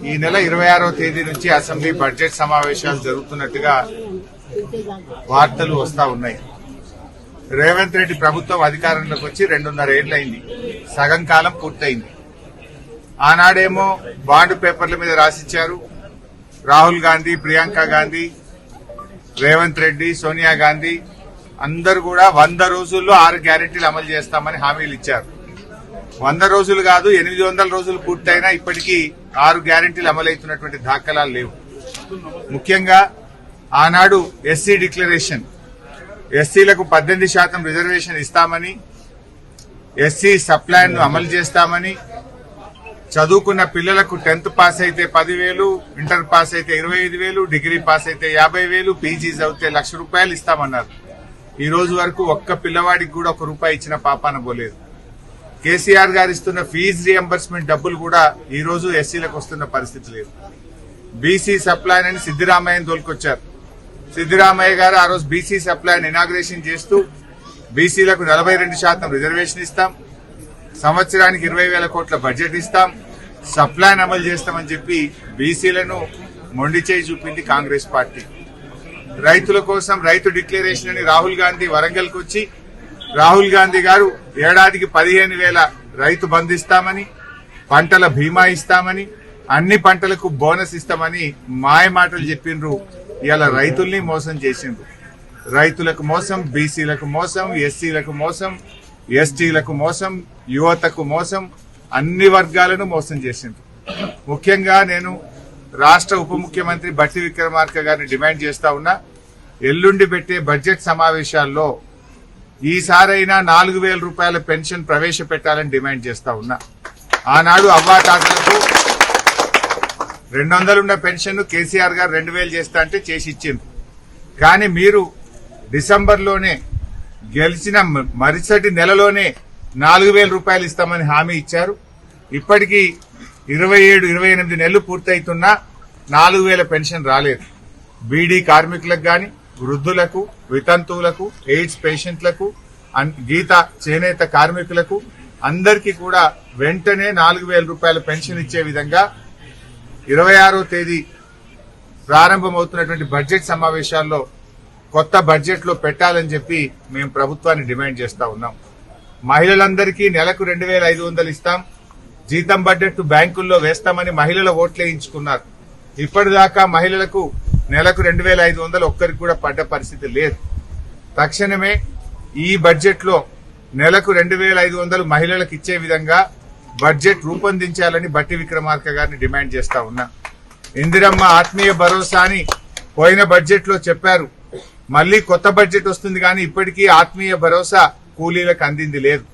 ఈ నెల 26వ తేదీ నుంచి అసెంబ్లీ బడ్జెట్ సమావేశాలు జరుగుతున్నట్టుగా వార్తలు వస్తా ఉన్నాయి. రేవంత్ రెడ్డి ప్రభుత్వం అధికారంలోకి వచ్చి 2.5 ఏళ్లైంది. సగం కాలం పూర్తయింది. ఆనాడేమో బాండ్ పేపర్ల మీద రాసిచ్చారు. రాహుల్ గాంధీ, ప్రియాంక గాంధీ, రేవంత్ రెడ్డి, సోనియా గాంధీ అందరూ కూడా 100 రోజుల్లో 6 గ్యారెంటీలు అమలు చేస్తామని హామీలు ఇచ్చారు. 100 రోజులు కాదు, 800 రోజులు పూర్తయినా ఇప్పటికీ 6 గ్యారెంటీలు అమలవుతున్నటువంటి దాఖలాలు లేవు. ముఖ్యంగా ఆనాడు ఎస్సీ డిక్లరేషన్, ఎస్సీలకు 18% రిజర్వేషన్ ఇస్తామని, ఎస్సీ సప్లాన్ ను అమలు చేస్తామని, చదువుకున్న పిల్లలకు 10th పాస్ అయితే 10,000, ఇంటర్ పాస్ అయితే 25,000, డిగ్రీ పాస్ అయితే 50,000, పీజీ చదివితే ₹1,00,000 ఇస్తామన్నారు. ఈ రోజు వరకు ఒక్క పిల్లవాడికి కూడా ₹1 ఇచ్చిన పాపాన పోలేదు. కేసీఆర్ గారు ఇస్తున్న ఫీజు రియంబర్స్మెంట్ డబ్బులు కూడా ఈ రోజు ఎస్సీలకు వస్తున్న పరిస్థితి లేదు. బీసీ సప్లాన్ అని సిద్దిరామయ్యను తోలుకొచ్చారు. సిద్దిరామయ్య గారు ఆ రోజు బీసీ సప్లాన్ ఇనాగ్రేషన్ చేస్తూ బీసీలకు 42% రిజర్వేషన్ ఇస్తాం, సంవత్సరానికి 20,000 కోట్ల బడ్జెట్ ఇస్తాం, సప్లాన్ అమలు చేస్తామని చెప్పి బీసీలను మొండి చేయి చూపింది కాంగ్రెస్ పార్టీ. రైతుల కోసం రైతు డిక్లరేషన్ అని రాహుల్ గాంధీ వరంగల్కి వచ్చి రాహుల్ గాంధీ గారు ఏడాదికి 15,000 రైతు బంధు ఇస్తామని, పంటల బీమా ఇస్తామని, అన్ని పంటలకు బోనస్ ఇస్తామని మాయ మాటలు చెప్పిండ్రు. ఇవాళ రైతుల్ని మోసం చేసిండ్రు. రైతులకు మోసం, బీసీలకు మోసం, ఎస్సీలకు మోసం, ఎస్టీలకు మోసం, యువతకు మోసం, అన్ని వర్గాలను మోసం చేసిండ్రు. ముఖ్యంగా నేను రాష్ట్ర ఉప ముఖ్యమంత్రి బట్టి విక్రమార్క గారిని డిమాండ్ చేస్తా ఉన్నా, ఎల్లుండి పెట్టే బడ్జెట్ సమావేశాల్లో ఈసారైనా ₹4,000 పెన్షన్ ప్రవేశపెట్టాలని డిమాండ్ చేస్తా ఉన్నా. ఆనాడు అవ్వాతాతలకు 200 ఉన్న పెన్షన్ కేసీఆర్ గారు 2,000 చేస్తా అంటే చేసి ఇచ్చిండ్రు. కానీ మీరు డిసెంబర్లోనే గెలిచిన మరుసటి నెలలోనే ₹4,000 ఇస్తామని హామీ ఇచ్చారు. ఇప్పటికీ 27-28 నెలలు పూర్తయితున్నా 4,000 పెన్షన్ రాలేదు. బీడీ కార్మికులకు గాని, వృద్ధులకు, వితంతువులకు, ఎయిడ్స్ పేషెంట్లకు, గీత చేనేత కార్మికులకు అందరికీ కూడా వెంటనే ₹4,000 పెన్షన్ ఇచ్చే విధంగా 26వ తేదీ ప్రారంభమవుతున్నటువంటి బడ్జెట్ సమావేశాల్లో కొత్త బడ్జెట్ లో పెట్టాలని చెప్పి మేము ప్రభుత్వాన్ని డిమాండ్ చేస్తా ఉన్నాం. మహిళలందరికీ నెలకు 2,500 ఇస్తాం, జీతం బడ్జెట్ బ్యాంకుల్లో వేస్తామని మహిళల ఓట్లేయించుకున్నారు. ఇప్పటిదాకా మహిళలకు నెలకు 2,500 ఒక్కరికి కూడా పడ్డ పరిస్థితి లేదు. తక్షణమే ఈ బడ్జెట్ లో నెలకు 2,500 మహిళలకు ఇచ్చే విధంగా బడ్జెట్ రూపొందించాలని బట్టి విక్రమార్క గారిని డిమాండ్ చేస్తా ఉన్నా. ఇందిరమ్మ ఆత్మీయ భరోసా అని పోయిన బడ్జెట్ లో చెప్పారు. మళ్లీ కొత్త బడ్జెట్ వస్తుంది కానీ ఇప్పటికీ ఆత్మీయ భరోసా కూలీలకు అందింది లేదు.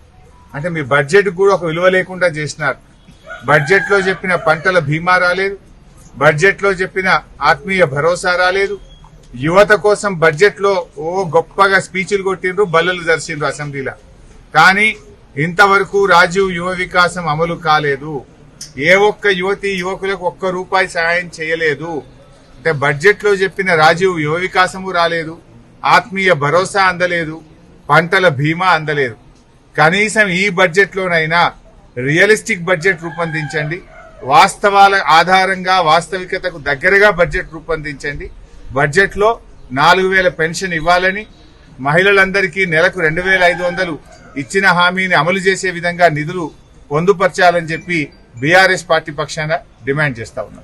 అంటే మీ బడ్జెట్ కూడా ఒక విలువ లేకుండా చేసినారు. బడ్జెట్ లో చెప్పిన పంటల బీమా రాలేదు, బడ్జెట్ లో చెప్పిన ఆత్మీయ భరోసా రాలేదు. యువత కోసం బడ్జెట్ లో గొప్పగా స్పీచ్లు కొట్టిండ్రు, బల్లలు దర్శిండ్రు అసెంబ్లీలో. కానీ ఇంతవరకు రాజీవ్ యువ వికాసం అమలు కాలేదు. ఏ ఒక్క యువతి యువకులకు ₹1 సహాయం చేయలేదు. అంటే బడ్జెట్ లో చెప్పిన రాజీవ్ యువ వికాసము రాలేదు, ఆత్మీయ భరోసా అందలేదు, పంటల బీమా అందలేదు. కనీసం ఈ బడ్జెట్ లోనైనా రియలిస్టిక్ బడ్జెట్ రూపొందించండి. వాస్తవాల ఆధారంగా వాస్తవికతకు దగ్గరగా బడ్జెట్ రూపొందించండి. బడ్జెట్ లో 4,000 పెన్షన్ ఇవ్వాలని, మహిళలందరికీ నెలకు 2,500 ఇచ్చిన హామీని అమలు చేసే విధంగా నిధులు పొందుపరచాలని చెప్పి బీఆర్ఎస్ పార్టీ పక్షాన డిమాండ్ చేస్తా ఉన్నాం.